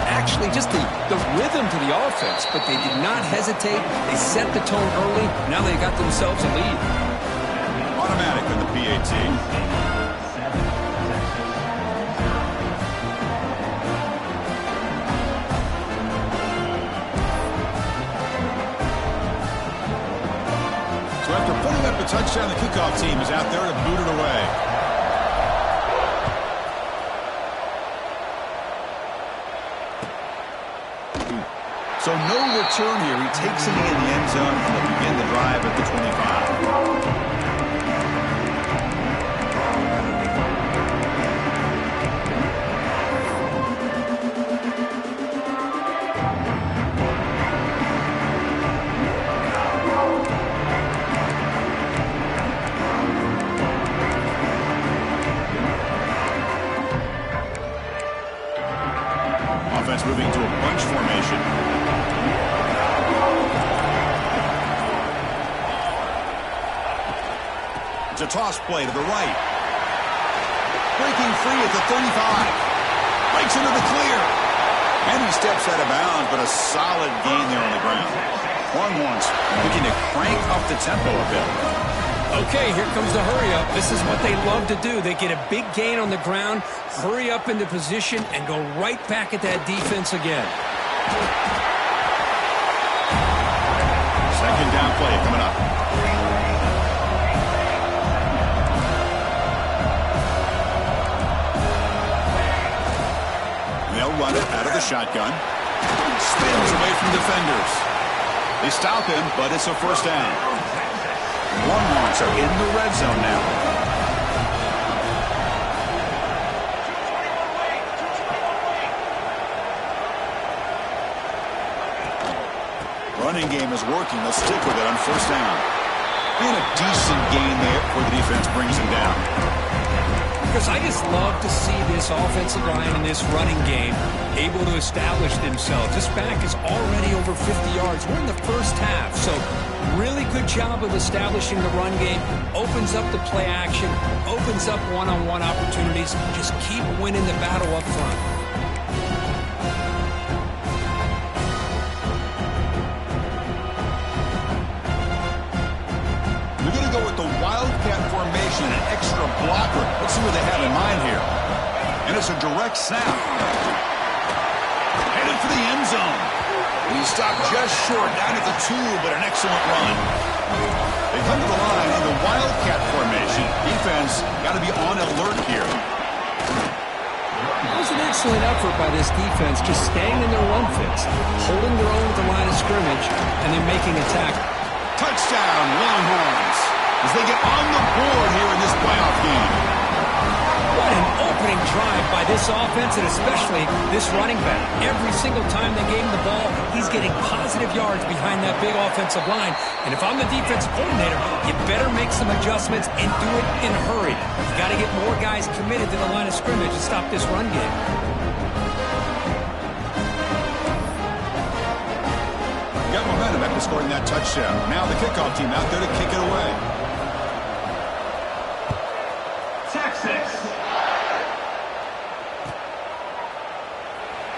actually just the rhythm to the offense, but they did not hesitate. They set the tone early. Now they got themselves a lead. Automatic on the PAT. So after putting up a touchdown, the kickoff team is out there to boot it away. So no return here. He takes it in the end zone and they'll begin the drive at the 25. Offense moving to a bunch formation. It's a toss play to the right. Breaking free at the 35. Breaks into the clear. And he steps out of bounds, but a solid gain there on the ground. Longhorns looking to crank up the tempo a bit. Okay, here comes the hurry up. This is what they love to do. They get a big gain on the ground, hurry up into position, and go right back at that defense again. Second down play coming up. They'll run it out of the shotgun. Spins away from defenders. They stop him, but it's a first down. Longhorns are in the red zone now. Running game is working. They'll stick with it on first down. And a decent gain there before the defense brings him down. Because I just love to see this offensive line in this running game able to establish themselves. This back is already over 50 yards. We're in the first half, so really good job of establishing the run game. Opens up the play action, opens up one-on-one opportunities. Just keep winning the battle up front. They're going to go with the Wildcat formation and an extra blocker. Let's see what they have in mind here. And it's a direct snap. Headed for the end zone. He stopped just short, down at the 2, but an excellent run. They come to the line in the Wildcat formation. Defense got to be on alert here. That was an excellent effort by this defense, just staying in their run fits, holding their own at the line of scrimmage, and then making a tackle. Touchdown, Longhorns, as they get on the board here in this playoff game. What an opening drive by this offense, and especially this running back. Every single time they gave him the ball, he's getting positive yards behind that big offensive line. And if I'm the defensive coordinator, you better make some adjustments and do it in a hurry. You got to get more guys committed to the line of scrimmage to stop this run game. Got momentum after scoring that touchdown. Now the kickoff team out there to kick it away.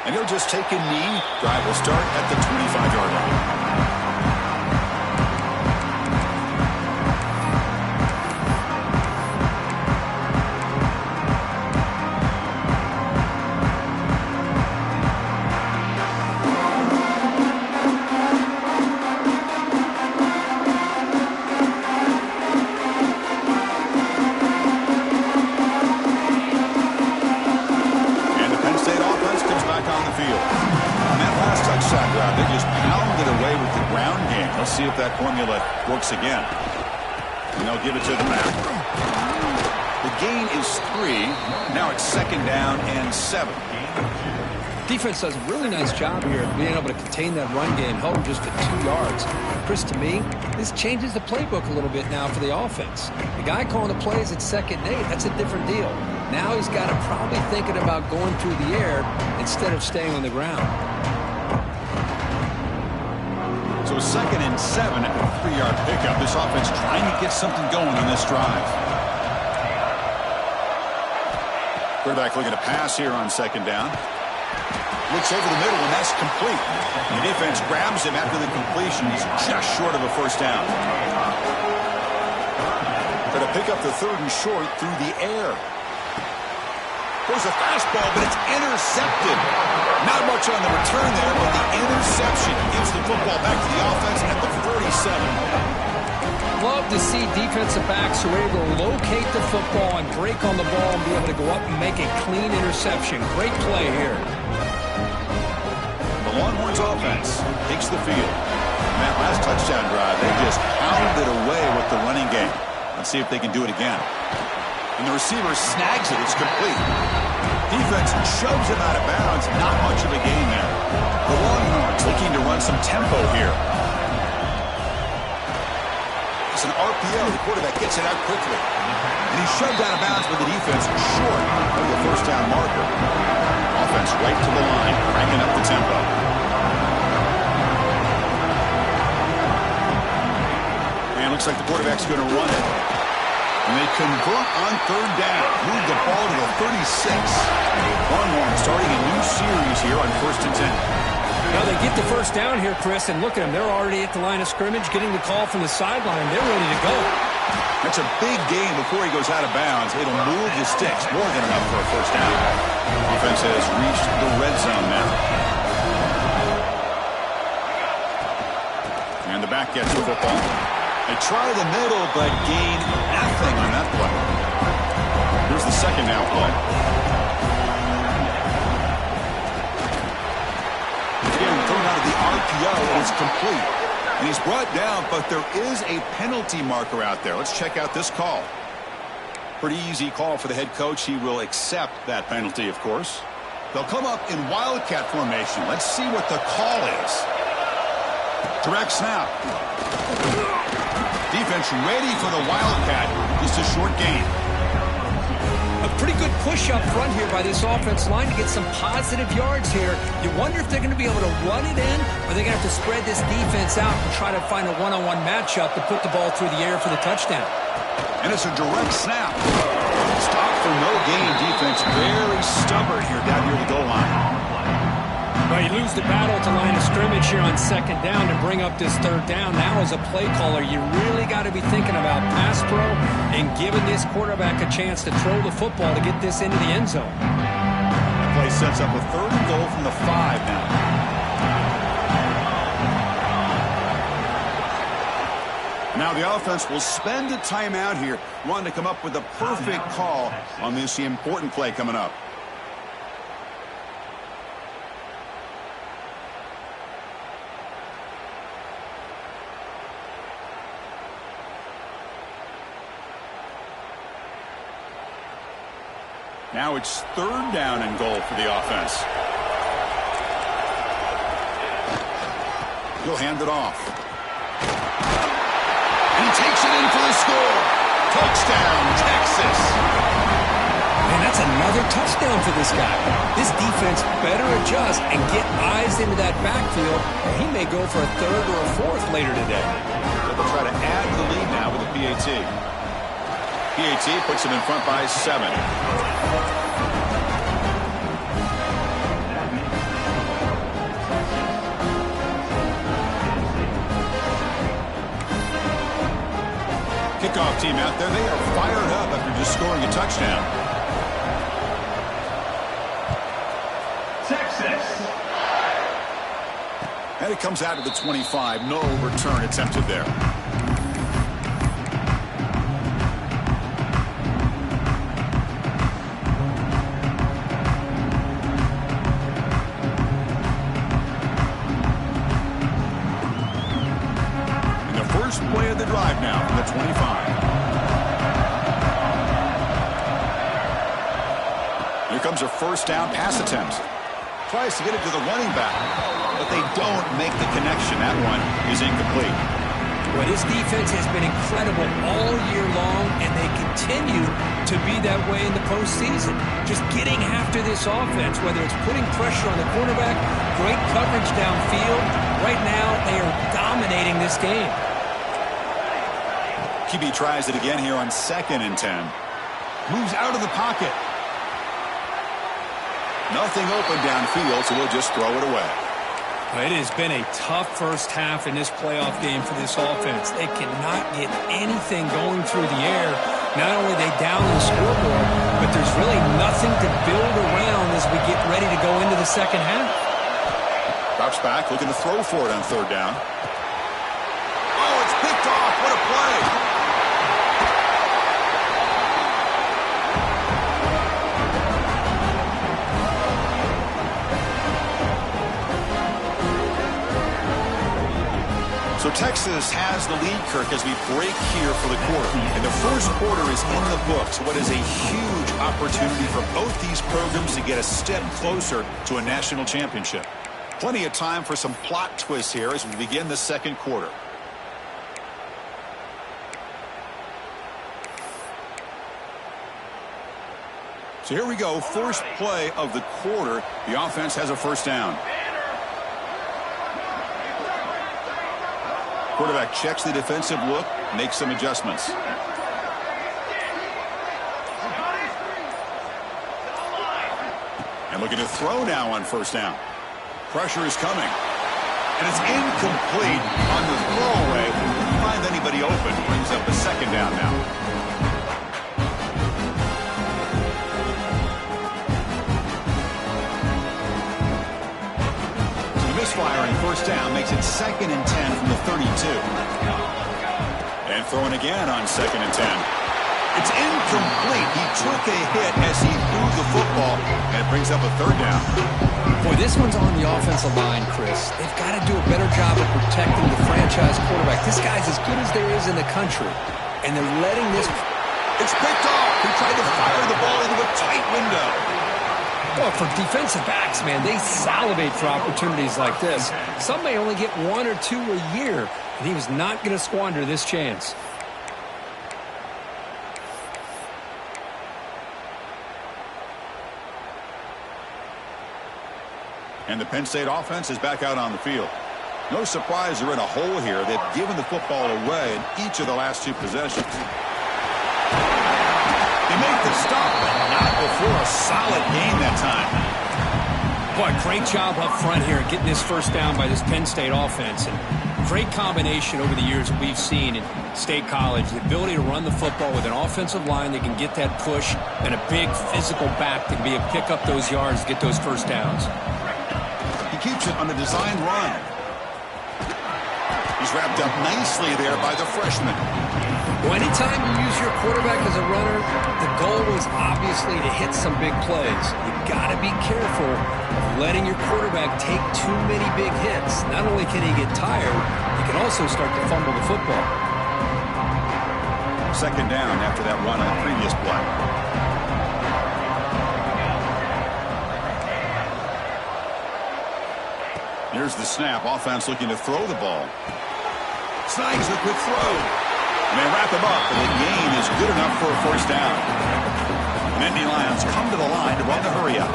And he'll just take a knee. Drive will start at the 25-yard line. Let's see if that formula works again. And they'll give it to the back. The gain is 3. Now it's second down and 7. Defense does a really nice job here of being able to contain that run game, held them just at 2 yards. Chris, to me, this changes the playbook a little bit now for the offense. The guy calling the plays at 2nd and 8, that's a different deal. Now he's got to probably thinking about going through the air instead of staying on the ground. So 2nd and 7 at the 3-yard pickup. This offense trying to get something going on this drive. Quarterback looking to pass here on 2nd down. Looks over the middle, and that's complete. The defense grabs him after the completion. He's just short of a first down. Going to pick up the 3rd and short through the air. There's a fastball, but it's intercepted. Not much on the return there, but the interception gives the football back to the offense at the 47. Love to see defensive backs who are able to locate the football and break on the ball and be able to go up and make a clean interception. Great play here. The Longhorns offense takes the field. In that last touchdown drive, they just pounded away with the running game. Let's see if they can do it again. And the receiver snags it. It's complete. Defense shoves it out of bounds. Not much of a gain there. The Longhorns looking to run some tempo here. It's an RPO. The quarterback gets it out quickly. And he's shoved out of bounds with the defense short of the first down marker. Offense right to the line, cranking up the tempo. And looks like the quarterback's going to run it. And they convert on 3rd down. Move the ball to the 36. Longhorns starting a new series here on 1st and 10. Now they get the first down here, Chris, and look at them. They're already at the line of scrimmage, getting the call from the sideline. They're ready to go. That's a big gain before he goes out of bounds. It'll move the sticks. More than enough for a first down. Offense has reached the red zone now. And the back gets the football. They try the middle, but gain nothing on that play. Here's the 2nd down play. Again, thrown out of the RPO, and it's complete. And he's brought down, but there is a penalty marker out there. Let's check out this call. Pretty easy call for the head coach. He will accept that penalty, of course. They'll come up in Wildcat formation. Let's see what the call is. Direct snap. Defense ready for the Wildcat. Just a short gain. A pretty good push up front here by this offense line to get some positive yards here. You wonder if they're going to be able to run it in, or they're going to have to spread this defense out and try to find a one-on-one matchup to put the ball through the air for the touchdown. And it's a direct snap. Stop for no gain. Defense very stubborn here down near the goal line. Well, you lose the battle to line of scrimmage here on 2nd down to bring up this 3rd down. Now as a play caller, you really got to be thinking about pass pro and giving this quarterback a chance to throw the football to get this into the end zone. Play sets up a 3rd and goal from the 5 now. Now the offense will spend a timeout here, wanting to come up with a perfect call on this important play coming up. Now it's 3rd down and goal for the offense. He'll hand it off. And he takes it in for the score. Touchdown, Texas. Man, that's another touchdown for this guy. This defense better adjust and get eyes into that backfield, or he may go for a 3rd or a 4th later today. They'll try to add to the lead now with a PAT. PAT puts him in front by 7. Kickoff team out there. They are fired up after just scoring a touchdown. Texas. And it comes out to the 25. No return attempted there. Play of the drive now from the 25. Here comes a 1st down pass attempt. Tries to get it to the running back, but they don't make the connection. That one is incomplete. Well, this defense has been incredible all year long, and they continue to be that way in the postseason. Just getting after this offense, whether it's putting pressure on the quarterback, great coverage downfield. Right now, they are dominating this game. QB tries it again here on 2nd and 10. Moves out of the pocket. Nothing open downfield, so we'll just throw it away. It has been a tough first half in this playoff game for this offense. They cannot get anything going through the air. Not only are they down in the scoreboard, but there's really nothing to build around as we get ready to go into the second half. Drops back, looking to throw for it on third down. Oh, it's picked off. What a play. So Texas has the lead, Kirk, as we break here for the quarter. And the first quarter is in the books. What is a huge opportunity for both these programs to get a step closer to a national championship. Plenty of time for some plot twists here as we begin the second quarter. So here we go. First play of the quarter. The offense has a first down. Quarterback checks the defensive look, makes some adjustments. And looking to throw now on first down. Pressure is coming. And it's incomplete on the throwaway. Couldn't find anybody open. Brings up a second down now. Misfiring first down makes it 2nd and 10 from the 32. And throwing again on 2nd and 10. It's incomplete. He took a hit as he threw the football, and it brings up a third down. Boy, this one's on the offensive line, Chris. They've got to do a better job of protecting the franchise quarterback. This guy's as good as there is in the country, and they're letting this... It's picked off. He tried to fire the ball into a tight window. Well, for defensive backs, man, they salivate for opportunities like this. Some may only get 1 or 2 a year, and he was not going to squander this chance. And the Penn State offense is back out on the field. No surprise they're in a hole here. They've given the football away in each of the last 2 possessions. They make the stop, but not before a solid game that time. Boy, great job up front here getting this first down by this Penn State offense. And great combination over the years that we've seen in State College. The ability to run the football with an offensive line that can get that push and a big physical back that can be able to pick up those yards to get those first downs. He keeps it on a design run. He's wrapped up nicely there by the freshman. Well, anytime you use your quarterback as a runner, the goal is obviously to hit some big plays. You've got to be careful of letting your quarterback take too many big hits. Not only can he get tired, he can also start to fumble the football. Second down after that run on the previous play. Here's the snap. Offense looking to throw the ball. Snipes a quick throw. And they wrap him up, and the gain is good enough for a first down. Nittany Lions come to the line to run the hurry-up.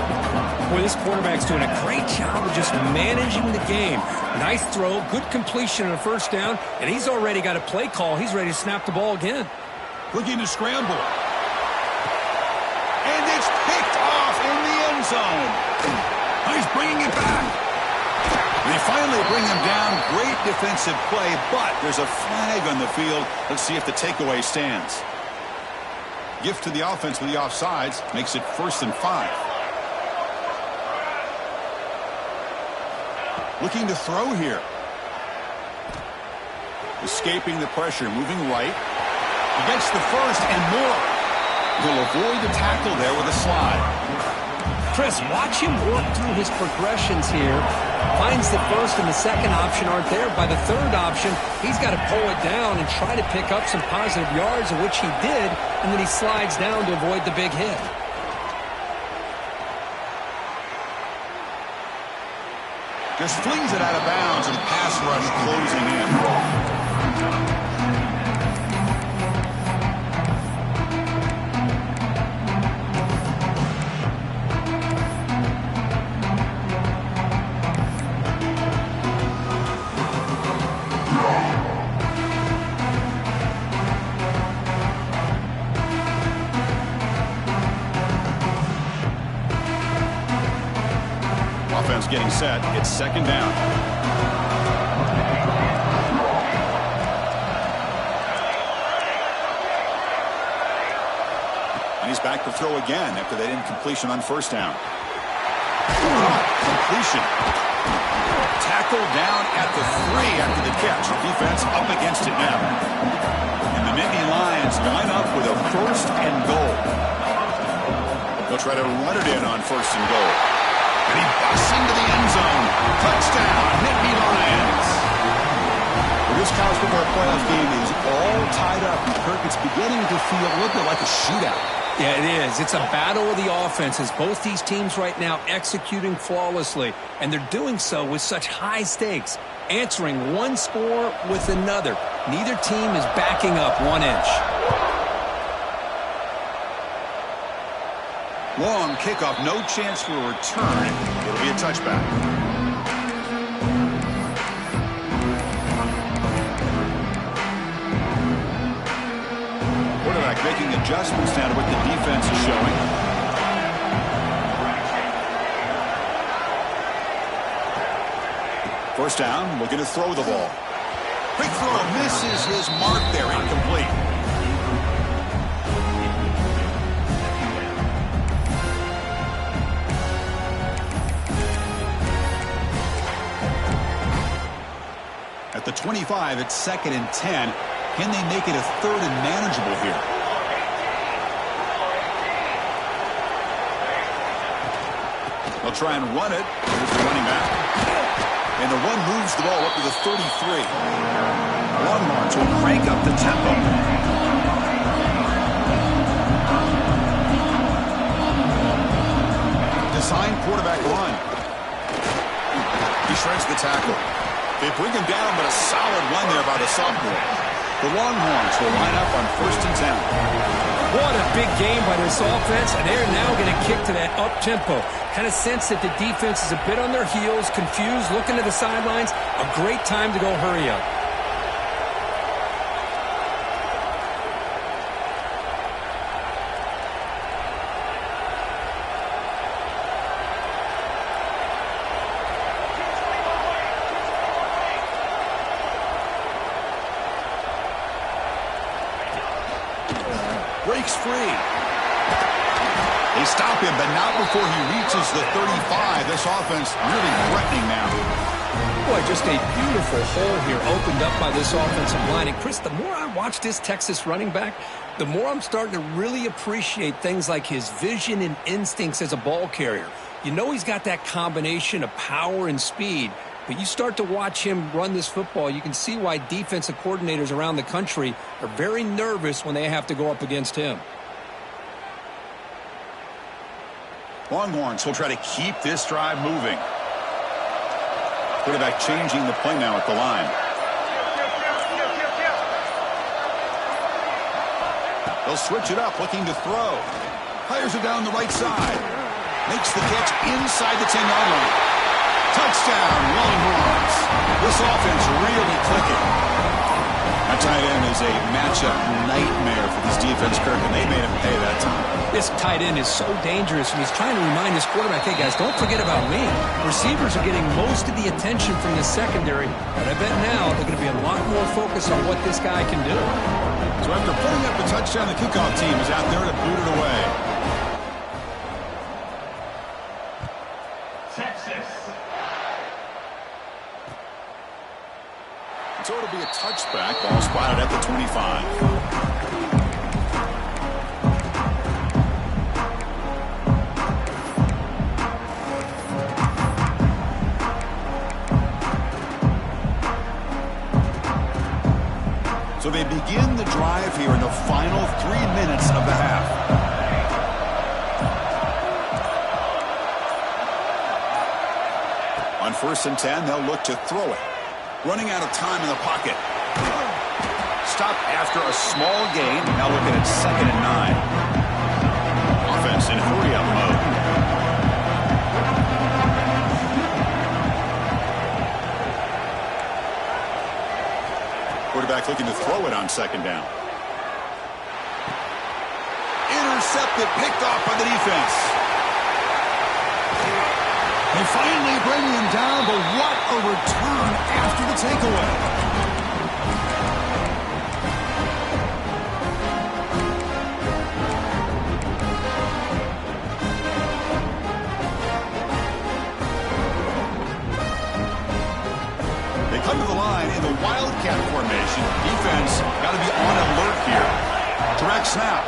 Boy, this quarterback's doing a great job of just managing the game. Nice throw, good completion on a first down, and he's already got a play call. He's ready to snap the ball again. Looking to scramble. And it's picked off in the end zone. He's bringing it back. They finally bring him down. Great defensive play, but there's a flag on the field. Let's see if the takeaway stands. Gift to the offense with the offsides makes it 1st and 5. Looking to throw here. Escaping the pressure, moving right. Against the first and more. He'll avoid the tackle there with a slide. Chris, watch him work through his progressions here. Finds the first and the second option aren't there. By the third option, he's got to pull it down and try to pick up some positive yards, of which he did, and then he slides down to avoid the big hit. Just flings it out of bounds and pass rush closing in. set. It's second down. And he's back to throw again after that incompletion on first down. Completion. Tackled down at the 3 after the catch. Defense up against it now. And the Nittany Lions line up with a first and goal. They'll try to run it in on first and goal. And he busts into the end zone. Touchdown, Nittany Lions. Well, this college football playoff game is all tied up. Kirk, it's beginning to feel a little bit like a shootout. Yeah, it is. It's a battle of the offenses. Both these teams right now executing flawlessly, and they're doing so with such high stakes, answering one score with another. Neither team is backing up 1 inch. Long kickoff, no chance for a return. It'll be a touchback. Quarterback making adjustments now to what the defense is showing. First down, looking to throw the ball. Quick throw, misses his mark there, incomplete. At the 25, it's 2nd and 10. Can they make it a 3rd and manageable here? They'll try and run it. Here's the running back. And the run moves the ball up to the 33. Longhorns will crank up the tempo. Design quarterback run. He shreds the tackle. They bring him down, but a solid run there by the sophomore. The Longhorns will line up on 1st and 10. What a big game by this offense, and they're now going to kick to that up-tempo. Kind of sense that the defense is a bit on their heels, confused, looking to the sidelines. A great time to go hurry up. Breaks free. They stop him, but not before he reaches the 35. This offense really threatening now. Boy, just a beautiful hole here opened up by this offensive line. And, Chris, the more I watch this Texas running back, the more I'm starting to really appreciate things like his vision and instincts as a ball carrier. You know he's got that combination of power and speed. But you start to watch him run this football, you can see why defensive coordinators around the country are very nervous when they have to go up against him. Longhorns will try to keep this drive moving. Quarterback changing the play now at the line. They'll switch it up, looking to throw. Fires it down the right side. Makes the catch inside the 10-yard line. Touchdown, Longhorns. This offense really clicking. That tight end is a matchup nightmare for this defense, Kirk, and they made him pay that time. This tight end is so dangerous, and he's trying to remind his quarterback, hey, guys, don't forget about me. Receivers are getting most of the attention from this secondary, but I bet now they're going to be a lot more focused on what this guy can do. So after putting up a touchdown, the kickoff team is out there to boot it away. So it'll be a touchback. Ball spotted at the 25. So they begin the drive here in the final 3 minutes of the half. On 1st and 10, they'll look to throw it. Running out of time in the pocket. Stopped after a small gain. Now looking at 2nd and 9. Offense in hurry-up mode. Quarterback looking to throw it on 2nd down. Intercepted, picked off by the defense. They finally bringing him down, but what a return after the takeaway. Come to the line in the Wildcat formation. Defense got to be on alert here. Direct snap.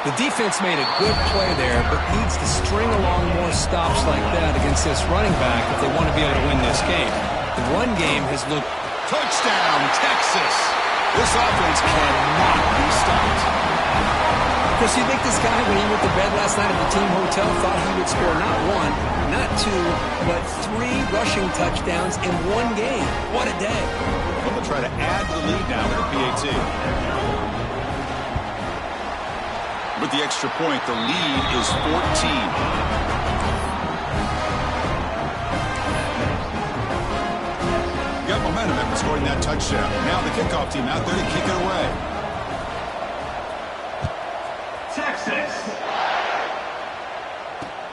The defense made a good play there, but needs to string along more stops like that against this running back if they want to be able to win this game. The run game has looked... Touchdown, Texas. This offense cannot be stopped. Chris, you think this guy, when he went to bed last night at the team hotel, thought he would score not one, not two, but 3 rushing touchdowns in one game? What a day. Well, they'll try to add to the lead now with a PAT. With the extra point, the lead is 14. Got momentum after scoring that touchdown. Now the kickoff team out there to kick it away. Texas.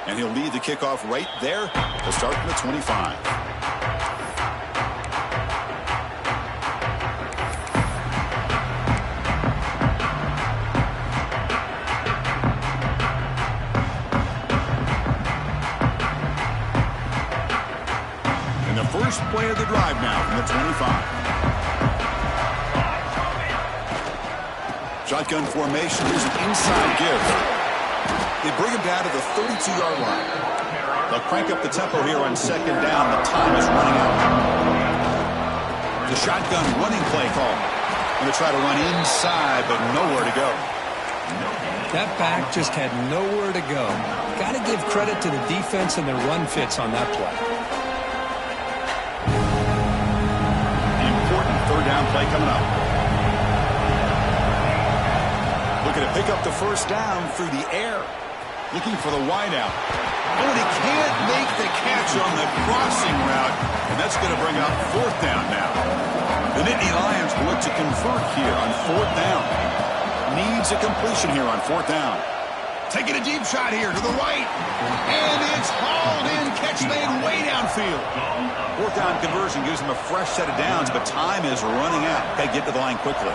And he'll lead the kickoff right there. He'll start from the 25. And the first play of the drive now from the 25. Shotgun formation. Here's an inside give. They bring him down to the 32-yard line. They'll crank up the tempo here on second down. The time is running out. The shotgun running play call. Going to try to run inside, but nowhere to go. That back just had nowhere to go. Got to give credit to the defense and their run fits on that play. The important third down play coming up. Looking to pick up the first down through the air. Looking for the wideout. Oh, and he can't make the catch on the crossing route. And that's going to bring out fourth down now. The Nittany Lions will look to convert here on fourth down. Needs a completion here on fourth down. Taking a deep shot here to the right. And it's hauled in. Catch made way downfield. Fourth down conversion gives him a fresh set of downs, but time is running out. Got to get to the line quickly.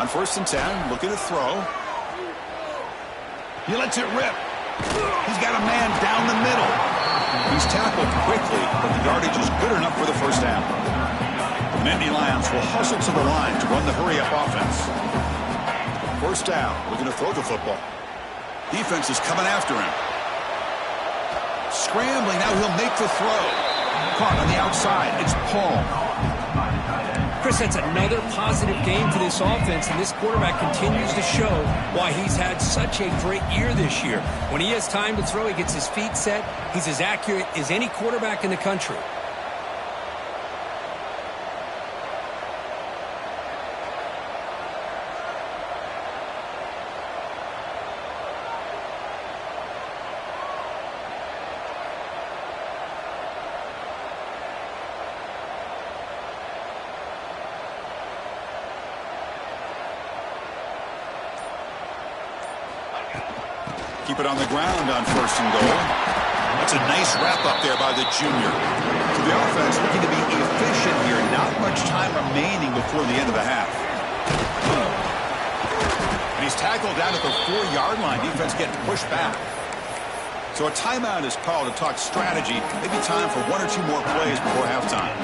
On first and 10, looking to throw. He lets it rip. He's got a man down the middle. He's tackled quickly, but the yardage is good enough for the first down. The Nittany Lions will hustle to the line to run the hurry-up offense. First down, looking to throw the football. Defense is coming after him. Scrambling, now he'll make the throw. Caught on the outside, it's Paul. Chris, that's another positive game for this offense, and this quarterback continues to show why he's had such a great year this year. When he has time to throw, he gets his feet set. He's as accurate as any quarterback in the country. Keep it on the ground on first and goal. That's a nice wrap up there by the junior. So the offense looking to be efficient here. Not much time remaining before the end of the half. And he's tackled down at the 4-yard line. Defense getting pushed back. So a timeout is called to talk strategy. Maybe time for 1 or 2 more plays before halftime.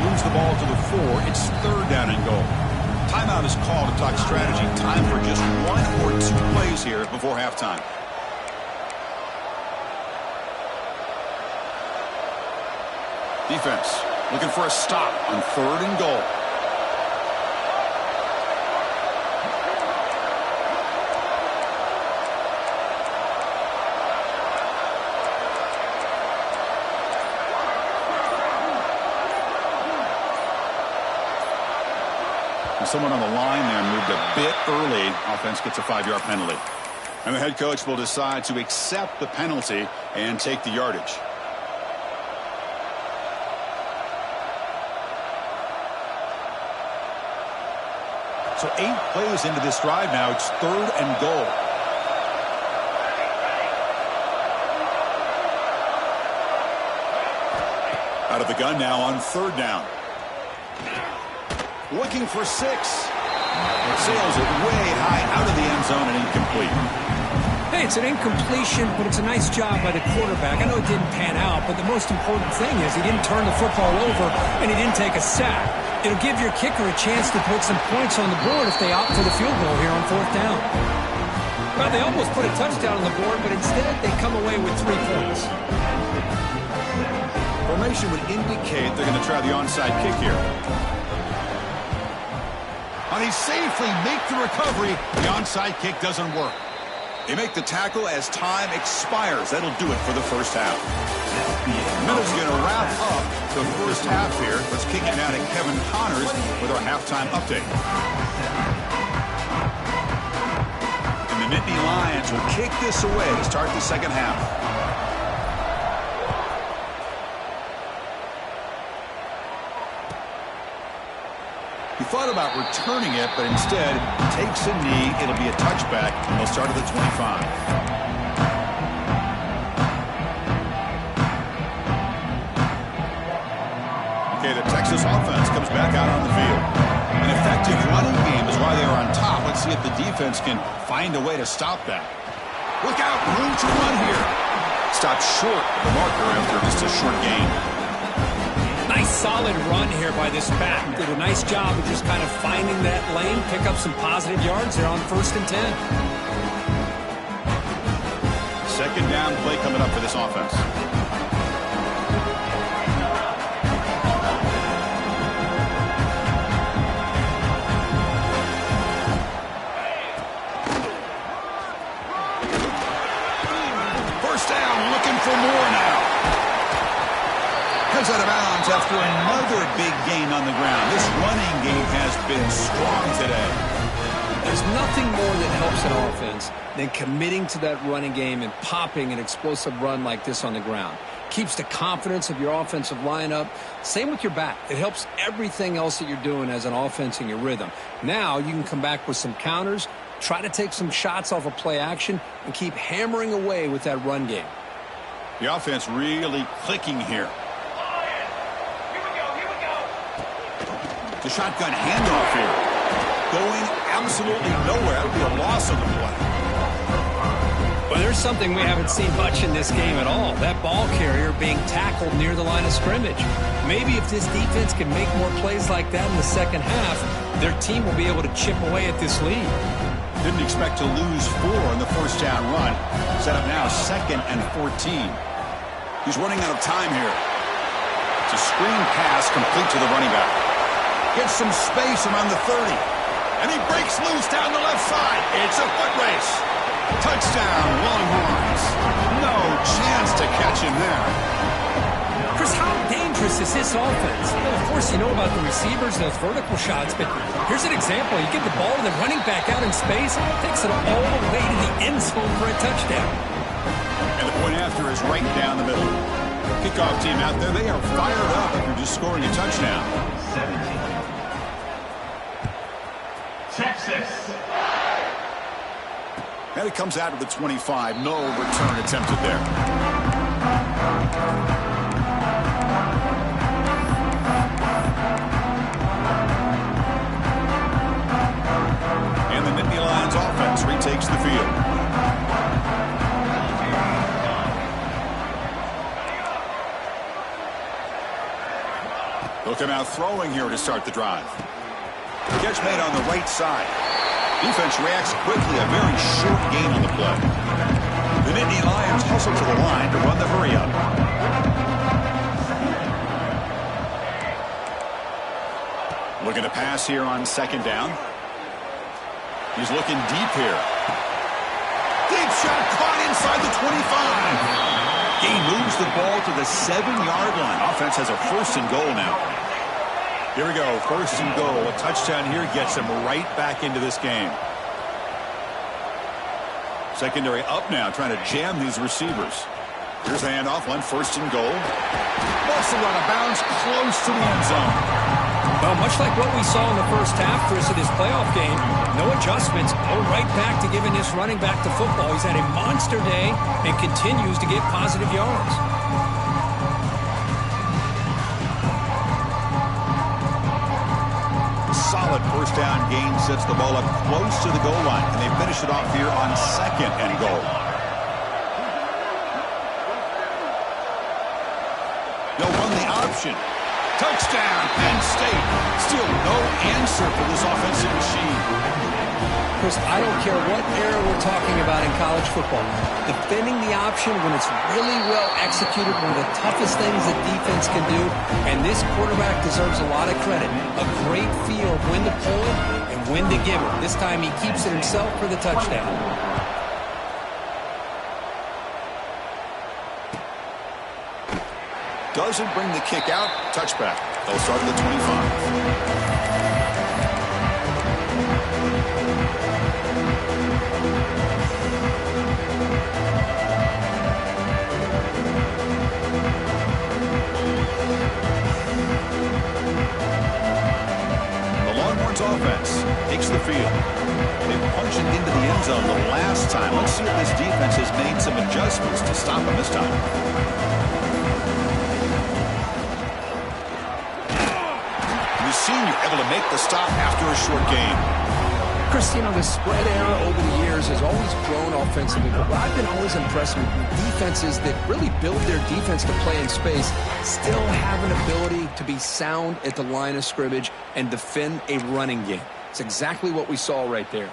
Moves the ball to the 4. It's third down and goal. Timeout is called to talk strategy. Time for just 1 or 2 plays here before halftime. Defense looking for a stop on third and goal. Someone on the line there moved a bit early. Offense gets a 5-yard penalty. And the head coach will decide to accept the penalty and take the yardage. So 8 plays into this drive now. It's 3rd and goal. Out of the gun now on 3rd down. Looking for 6. Sails it way high out of the end zone and incomplete. Hey, it's an incompletion, but it's a nice job by the quarterback. I know it didn't pan out, but the most important thing is he didn't turn the football over and he didn't take a sack. It'll give your kicker a chance to put some points on the board if they opt for the field goal here on 4th down. Well, they almost put a touchdown on the board, but instead they come away with 3 points. Formation would indicate they're going to try the onside kick here. And they safely make the recovery. The onside kick doesn't work. They make the tackle as time expires. That'll do it for the first half. Miller's going to wrap up the first half here. Let's kick it now to Kevin Connors with our halftime update. And the Nittany Lions will kick this away to start the second half. He thought about returning it, but instead takes a knee. It'll be a touchback, and they'll start at the 25. Okay, the Texas offense comes back out on the field. An effective running game is why they are on top. Let's see if the defense can find a way to stop that. Look out, room to run here. Stopped short of the marker after just a short gain. Nice solid run here by this back. Did a nice job of just kind of finding that lane, pick up some positive yards there on 1st and 10. Second down play coming up for this offense. First down, looking for more now. Comes out of bounds after another big gain on the ground. This running game has been strong today. There's nothing more that helps an offense than committing to that running game and popping an explosive run like this on the ground. Keeps the confidence of your offensive lineup. Same with your back. It helps everything else that you're doing as an offense in your rhythm. Now you can come back with some counters, try to take some shots off of play action, and keep hammering away with that run game. The offense really clicking here. The shotgun handoff here. Going absolutely nowhere. That would be a loss on the play. Well, there's something we haven't seen much in this game at all. That ball carrier being tackled near the line of scrimmage. Maybe if this defense can make more plays like that in the second half, their team will be able to chip away at this lead. Didn't expect to lose 4 in the first down run. Set up now 2nd and 14. He's running out of time here. It's a screen pass complete to the running back. Gets some space around the 30. And he breaks loose down the left side. It's a foot race. Touchdown, Longhorns. No chance to catch him there. Chris, how dangerous is this offense? Well, of course, you know about the receivers, those vertical shots, but here's an example. You give the ball to the running back out in space, takes it all the way to the end zone for a touchdown. And the point after is right down the middle. Kickoff team out there, they are fired up after just scoring a touchdown. 17. Texas. And it comes out of the 25. No return attempted there. And the Nittany Lions offense retakes the field. They'll come out throwing here to start the drive. Catch made on the right side. Defense reacts quickly. A very short gain on the play. The Nittany Lions hustle to the line to run the hurry-up. Looking to pass here on 2nd down. He's looking deep here. Deep shot caught inside the 25. He moves the ball to the 7-yard line. Offense has a 1st and goal now. Here we go, 1st and goal. A touchdown here gets him right back into this game. Secondary up now, trying to jam these receivers. Here's the handoff on 1st and goal. Also out of bounds, close to the end zone. Well, much like what we saw in the first half, Chris, of this playoff game, no adjustments. Go right back to giving this running back to football. He's had a monster day and continues to get positive yards. Solid first down gain sets the ball up close to the goal line, and they finish it off here on 2nd and goal. They'll run the option. Touchdown, Penn State. Still no answer for this offensive machine. Chris, I don't care what era we're talking about in college football. Defending the option when it's really well executed, one of the toughest things that defense can do, and this quarterback deserves a lot of credit. A great feel of when to pull it and when to give it. This time he keeps it himself for the touchdown. Doesn't bring the kick out. Touchback. They'll start at the 25. Offense takes the field. They punched it into the end zone the last time. Let's see if this defense has made some adjustments to stop him this time. The senior able to make the stop after a short gain. Chris, you know, the spread era over the years has always grown offensively, but what I've been always impressed with defenses that really build their defense to play in space still have an ability to be sound at the line of scrimmage and defend a running game. It's exactly what we saw right there.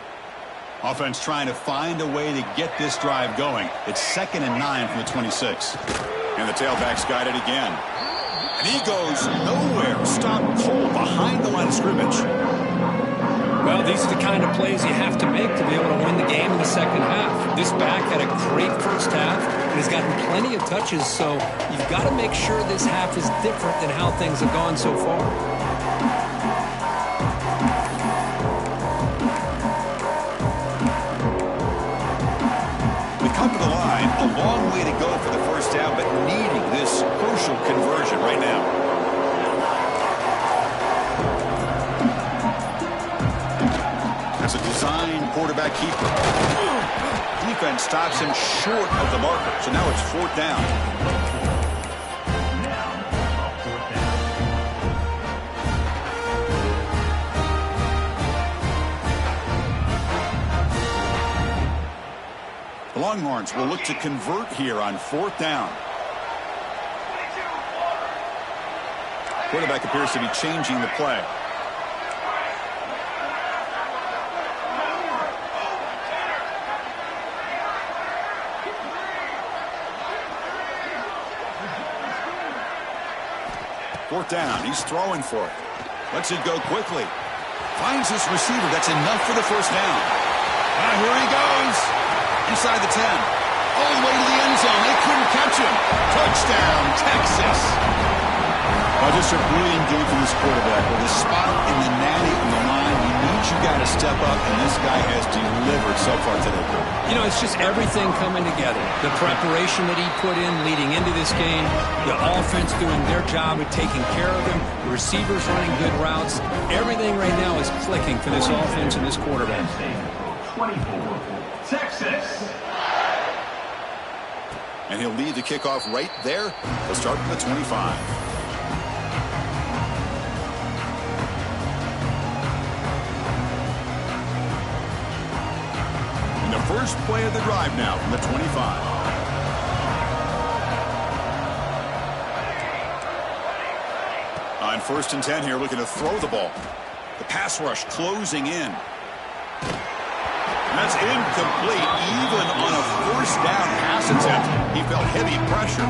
Offense trying to find a way to get this drive going. It's 2nd and 9 from the 26. And the tailback's got it again. And he goes nowhere. Stop cold behind the line of scrimmage. Well, these are the kind of plays you have to make to be able to win the game in the second half. This back had a great first half and has gotten plenty of touches, so you've got to make sure this half is different than how things have gone so far. We come to the line, a long way to go for the first down, but needing this crucial conversion right now. As a design quarterback keeper. Defense stops him short of the marker, so now it's 4th down. The Longhorns will look to convert here on 4th down. Quarterback appears to be changing the play. Fourth down. He's throwing for it. Lets it go quickly. Finds his receiver. That's enough for the first down. And here he goes. Inside the 10. All the way to the end zone. They couldn't catch him. Touchdown, Texas. Well, just a brilliant game for this quarterback. With a spot in the natty on the line, he needs you got to step up, and this guy has delivered so far today. You know, it's just everything coming together. The preparation that he put in leading into this game, the offense doing their job of taking care of him, the receivers running good routes. Everything right now is clicking for this offense and this quarterback. 24, Texas. And he'll lead the kickoff right there. He'll start from the 25. First play of the drive now from the 25. On 1st and 10 here, looking to throw the ball. The pass rush closing in. And that's incomplete, even on a first down pass attempt. He felt heavy pressure.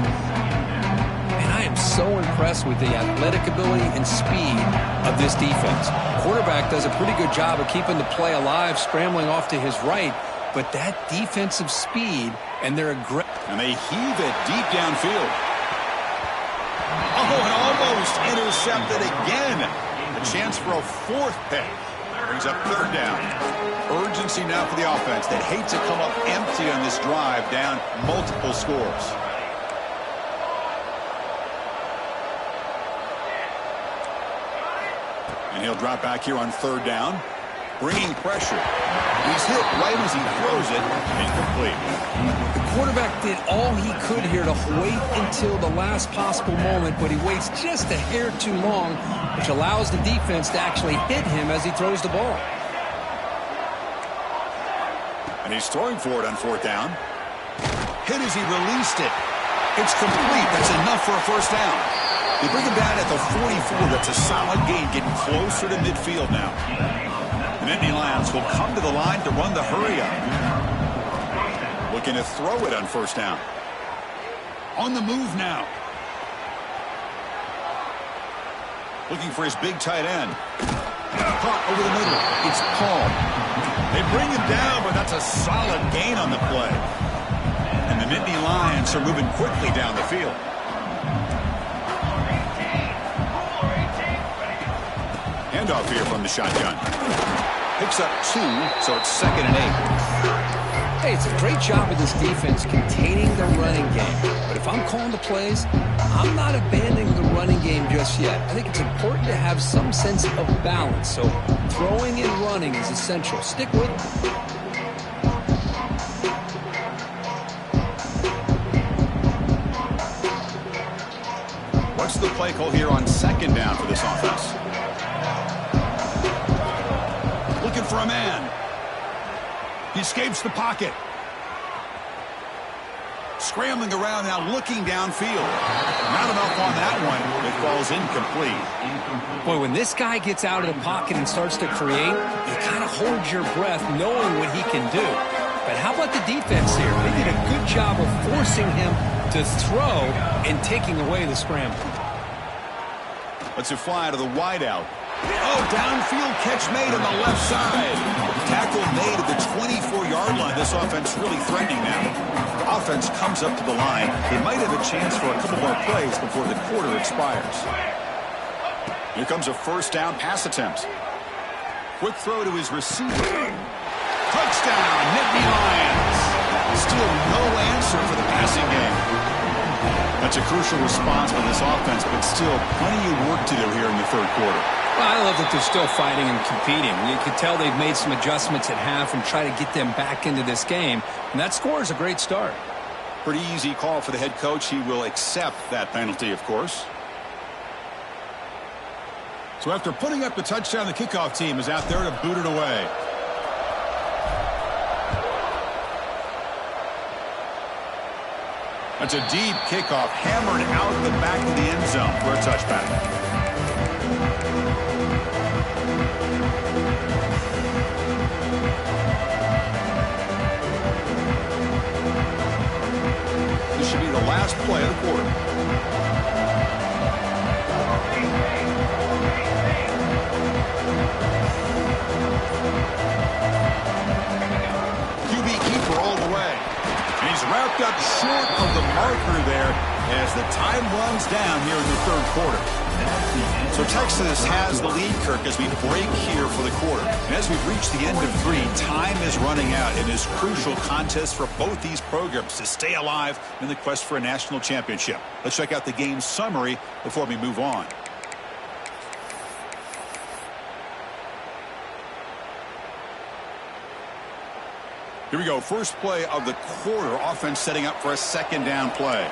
And I am so impressed with the athletic ability and speed of this defense. Quarterback does a pretty good job of keeping the play alive, scrambling off to his right. But that defensive speed and their aggressive. And they heave it deep downfield. Oh, and almost intercepted again. A chance for a 4th pick. Brings up 3rd down. Urgency now for the offense. They'd hate to come up empty on this drive, down multiple scores. And he'll drop back here on 3rd down. Bringing pressure. He's hit right as he throws it. Incomplete. The quarterback did all he could here to wait until the last possible moment, but he waits just a hair too long, which allows the defense to actually hit him as he throws the ball. And he's throwing for it on 4th down. Hit as he released it. It's complete. That's enough for a 1st down. They bring him down at the 44. That's a solid gain, getting closer to midfield now. The Nittany Lions will come to the line to run the hurry-up. Looking to throw it on 1st down. On the move now. Looking for his big tight end. Caught over the middle. It's Paul. They bring him down, but that's a solid gain on the play. And the Nittany Lions are moving quickly down the field. Handoff here from the shotgun. Picks up 2, so it's 2nd and 8. Hey, it's a great job of this defense containing the running game. But if I'm calling the plays, I'm not abandoning the running game just yet. I think it's important to have some sense of balance. So throwing and running is essential. Stick with it. What's the play call here on 2nd down for this offense? Looking for a man. He escapes the pocket. Scrambling around now, looking downfield. Not enough on that one. It falls incomplete. Boy, when this guy gets out of the pocket and starts to create, you kind of hold your breath knowing what he can do. But how about the defense here? They did a good job of forcing him to throw and taking away the scramble. Lets it fly to the wideout. Oh, downfield catch made on the left side. Tackle made at the 24-yard line. This offense really threatening now. Offense comes up to the line. They might have a chance for a couple more plays before the quarter expires. Here comes a 1st down pass attempt. Quick throw to his receiver. Touchdown, Nittany Lions. Still no answer for the passing game. That's a crucial response by this offense, but still plenty of work to do here in the 3rd quarter. Well, I love that they're still fighting and competing. You can tell they've made some adjustments at half and try to get them back into this game. And that score is a great start. Pretty easy call for the head coach. He will accept that penalty, of course. So after putting up the touchdown, the kickoff team is out there to boot it away. That's a deep kickoff, hammered out the back of the end zone for a touchback. This should be the last play of the quarter. QB keeper all the way. And he's wrapped up short of the marker there as the time runs down here in the 3rd quarter. So Texas has the lead, Kirk, as we break here for the quarter. And as we've reached the end of 3, time is running out in this crucial contest for both these programs to stay alive in the quest for a national championship. Let's check out the game summary before we move on. Here we go. First play of the quarter. Offense setting up for a 2nd down play.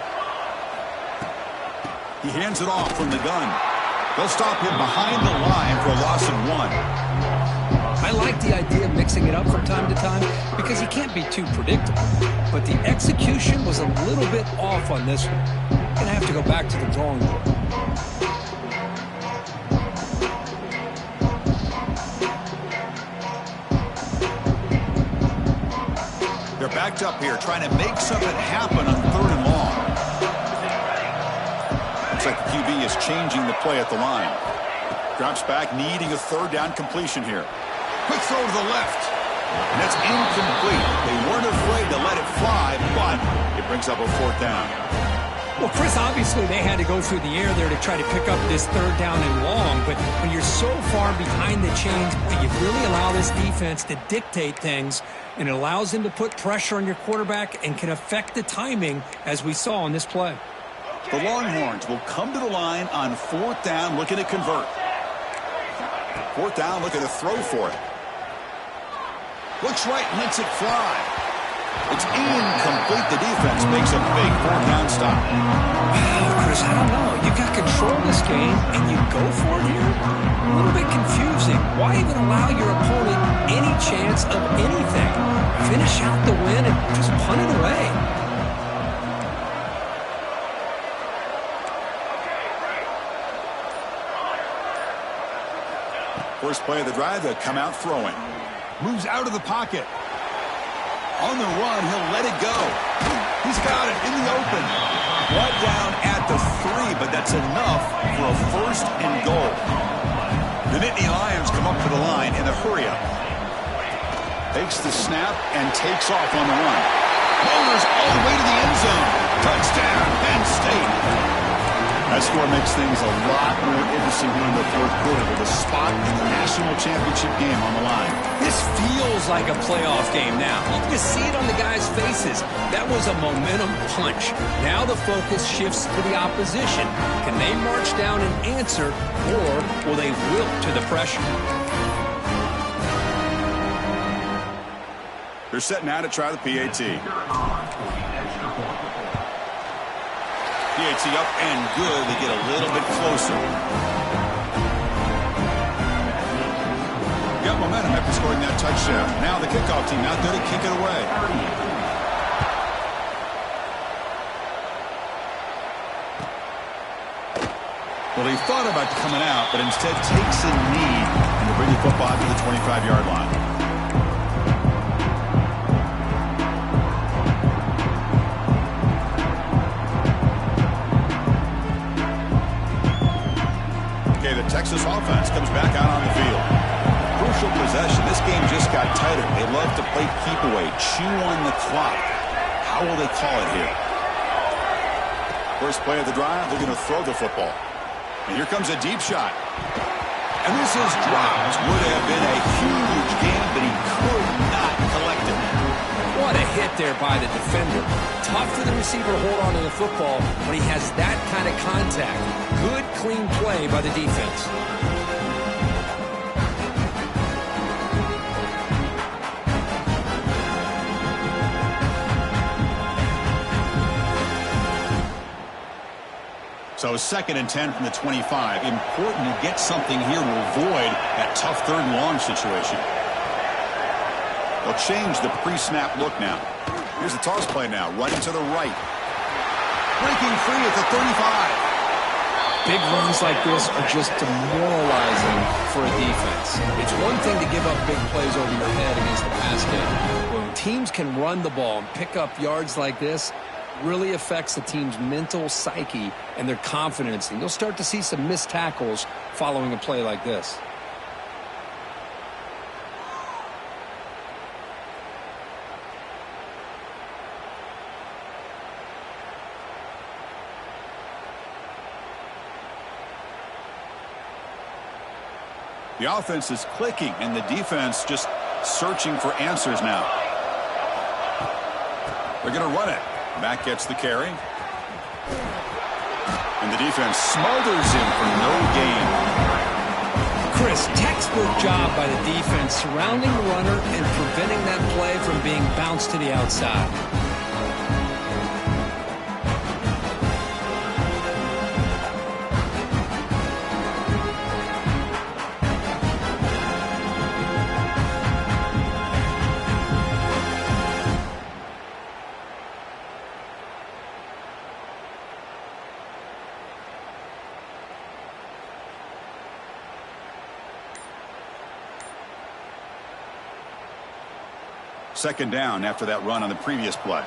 He hands it off from the gun. They'll stop him behind the line for a loss of 1. I like the idea of mixing it up from time to time because he can't be too predictable. But the execution was a little bit off on this one. Going to have to go back to the drawing board. They're backed up here, trying to make something happen on 3rd and long. Looks like the QB is changing the play at the line. Drops back, needing a 3rd down completion here. Quick throw to the left. And that's incomplete. They weren't afraid to let it fly, but it brings up a 4th down. Well, Chris, obviously they had to go through the air there to try to pick up this 3rd down and long, but when you're so far behind the chains, you really allow this defense to dictate things, and it allows them to put pressure on your quarterback and can affect the timing, as we saw on this play. The Longhorns will come to the line on 4th down, looking to convert. Fourth down, looking to throw for it. Looks right, lets it fly. It's incomplete. The defense makes a big fourth-down stop. Wow, Chris, I don't know. You got control of this game, and you go for it here? A little bit confusing. Why even allow your opponent any chance of anything? Finish out the win and just punt it away. First play of the drive, they'll come out throwing. Moves out of the pocket. On the run, he'll let it go. He's got it in the open. Brought down at the 3, but that's enough for a first and goal. The Nittany Lions come up to the line in a hurry-up. Takes the snap and takes off on the run. Boulders all the way to the end zone. Touchdown, Penn State. That score makes things a lot more interesting here in the fourth quarter with a spot in the national championship game on the line. This feels like a playoff game now. You can see it on the guys' faces. That was a momentum punch. Now the focus shifts to the opposition. Can they march down and answer, or will they wilt to the pressure? They're setting out to try the PAT. PAT up and good. They get a little bit closer. Got momentum after scoring that touchdown. Now the kickoff team out there to kick it away. Well, he thought about coming out, but instead takes a knee and to bring the football to the 25-yard line. Texas offense comes back out on the field. Crucial possession. This game just got tighter. They love to play keep away, chew on the clock. How will they call it here? First play of the drive, they're going to throw the football. And here comes a deep shot. And this is dropped. Would have been a huge game, but he could not collect it. What a hit there by the defender. Tough for the receiver to hold on to the football when he has that kind of contact. Good, clean play by the defense. So 2nd and 10 from the 25. Important to get something here to avoid that tough third and long situation. They'll change the pre-snap look now. Here's the toss play now, running to the right. Breaking free at the 35. Big runs like this are just demoralizing for a defense. It's one thing to give up big plays over your head against the pass game. When teams can run the ball and pick up yards like this, really affects the team's mental psyche and their confidence. And you'll start to see some missed tackles following a play like this. The offense is clicking, and the defense just searching for answers now. They're going to run it. Back gets the carry. And the defense smothers him for no gain. Chris, textbook job by the defense surrounding the runner and preventing that play from being bounced to the outside. Second down after that run on the previous play.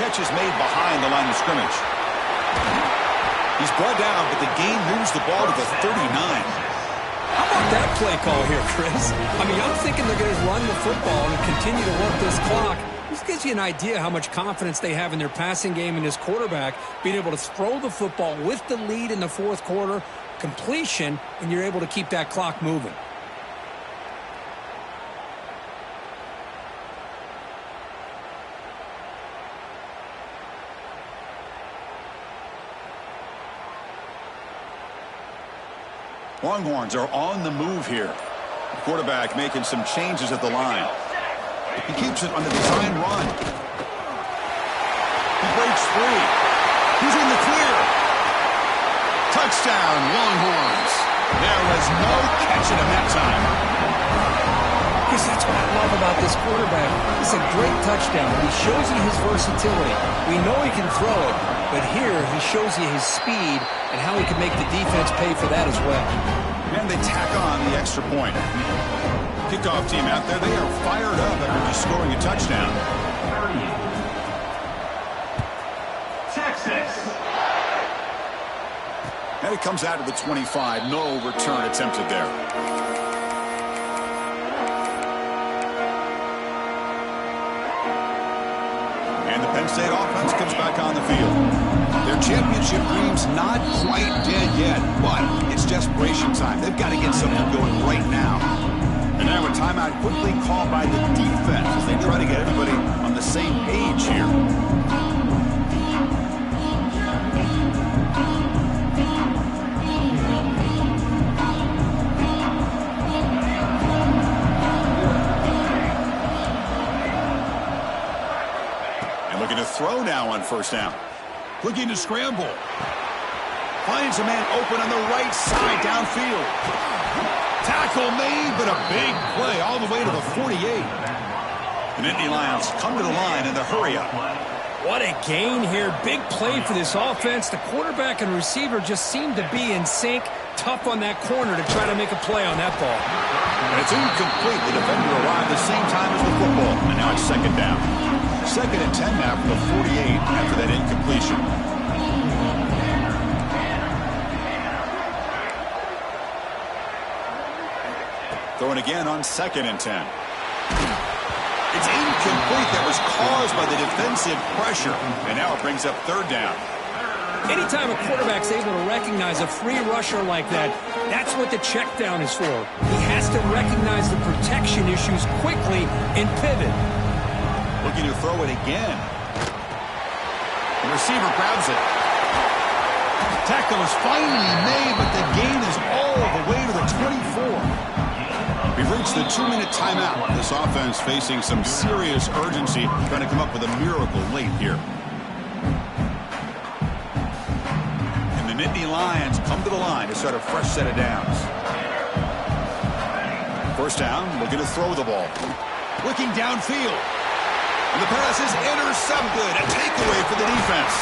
Catch is made behind the line of scrimmage. He's brought down, but the gain moves the ball to the 39. How about that play call here, Chris? I mean, I'm thinking they're going to run the football and continue to work this clock. This gives you an idea how much confidence they have in their passing game and his quarterback being able to throw the football with the lead in the fourth quarter, completion, and you're able to keep that clock moving. Longhorns are on the move here. The quarterback making some changes at the line. He keeps it on the design run. He breaks free. He's in the clear. Touchdown, Longhorns. There was no catching him that time. Because that's what I love about this quarterback. It's a great touchdown. He shows you his versatility. We know he can throw it, but here he shows you his speed and how he can make the defense pay for that as well. And they tack on the extra point. Kickoff team out there, they are fired up after just scoring a touchdown. Texas. And it comes out to the 25. No return attempted there. And the Penn State offense comes back on the field. Their championship dreams not quite dead yet, but it's desperation time. They've got to get something going right now. And now a timeout quickly called by the defense as they try to get everybody on the same page here. And looking to throw now on first down. Looking to scramble. Finds a man open on the right side downfield. Tackle made, but a big play all the way to the 48. The Nittany Lions come to the line in the hurry-up. What a gain here. Big play for this offense. The quarterback and receiver just seem to be in sync. Tough on that corner to try to make a play on that ball. And it's incomplete. The defender arrived the same time as the football. And now it's second down. Second and 10 now from the 48 after that incompletion. Throwing again on second and 10. It's incomplete. That was caused by the defensive pressure. And now it brings up third down. Anytime a quarterback's able to recognize a free rusher like that, that's what the check down is for. He has to recognize the protection issues quickly and pivot. Looking to throw it again. The receiver grabs it. Tackle is finally made, but the gain is all the way to the 24. We've reached the 2-minute timeout. This offense facing some serious urgency, trying to come up with a miracle late here. And the Nittany Lions come to the line to start a fresh set of downs. First down, looking to throw the ball. Looking downfield. And the pass is intercepted. A takeaway for the defense.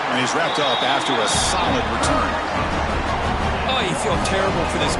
And he's wrapped up after a solid return. Oh, you feel terrible for this